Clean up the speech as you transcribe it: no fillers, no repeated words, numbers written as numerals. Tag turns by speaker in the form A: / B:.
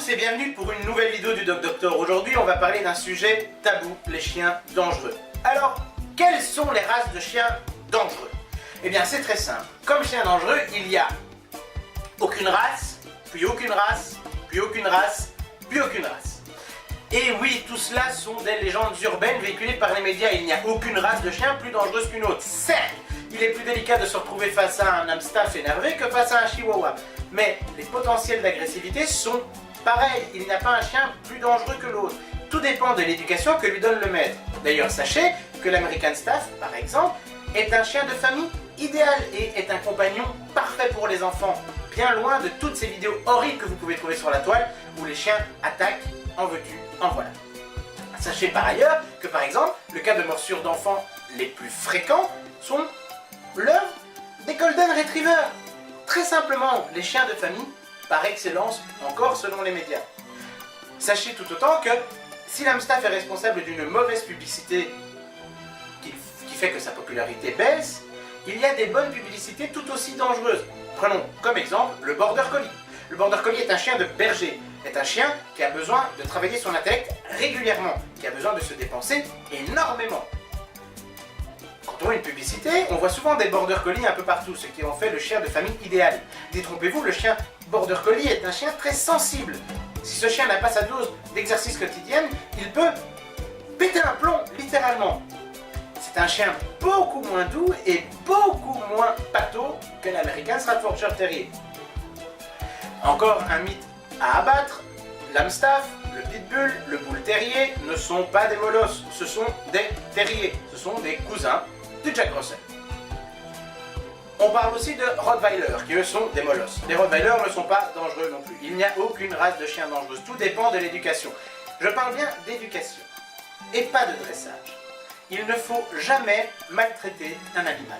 A: tous et bienvenue pour une nouvelle vidéo du Doc Doctor. Aujourd'hui, on va parler d'un sujet tabou, les chiens dangereux. Alors, quelles sont les races de chiens dangereux? Eh bien, c'est très simple. Comme chien dangereux, il y a aucune race, puis aucune race, puis aucune race, puis aucune race. Et oui, tout cela sont des légendes urbaines véhiculées par les médias. Il n'y a aucune race de chien plus dangereuse qu'une autre. Certes, il est plus délicat de se retrouver face à un Amstaff énervé que face à un Chihuahua. Mais les potentiels d'agressivité sont pareils. Il n'y a pas un chien plus dangereux que l'autre. Tout dépend de l'éducation que lui donne le maître. D'ailleurs, sachez que l'American Staff, par exemple, est un chien de famille idéal et est un compagnon parfait pour les enfants. Bien loin de toutes ces vidéos horribles que vous pouvez trouver sur la toile où les chiens attaquent, en veux-tu, en voilà. Sachez par ailleurs que par exemple, le cas de morsures d'enfants les plus fréquents sont l'œuvre des Golden Retrievers. Très simplement, les chiens de famille par excellence, encore selon les médias. Sachez tout autant que si l'Amstaff est responsable d'une mauvaise publicité qui fait que sa popularité baisse, il y a des bonnes publicités tout aussi dangereuses. Prenons comme exemple le Border Collie. Le Border Collie est un chien de berger, est un chien qui a besoin de travailler son intellect régulièrement, qui a besoin de se dépenser énormément. Quand on voit une publicité, on voit souvent des Border Collie un peu partout, ce qui en fait le chien de famille idéal. Détrompez-vous, le chien Border Collie est un chien très sensible. Si ce chien n'a pas sa dose d'exercice quotidienne, il peut péter un plomb, littéralement. C'est un chien beaucoup moins doux et beaucoup moins pâteau que l'American Staffordshire Terrier. Encore un mythe à abattre, l'Amstaff, le Pitbull, le Bull Terrier ne sont pas des molosses, ce sont des terriers, ce sont des cousins du Jack Russell. On parle aussi de Rottweiler, qui eux sont des molosses. Les Rottweilers ne sont pas dangereux non plus. Il n'y a aucune race de chien dangereuse, tout dépend de l'éducation. Je parle bien d'éducation, et pas de dressage. Il ne faut jamais maltraiter un animal.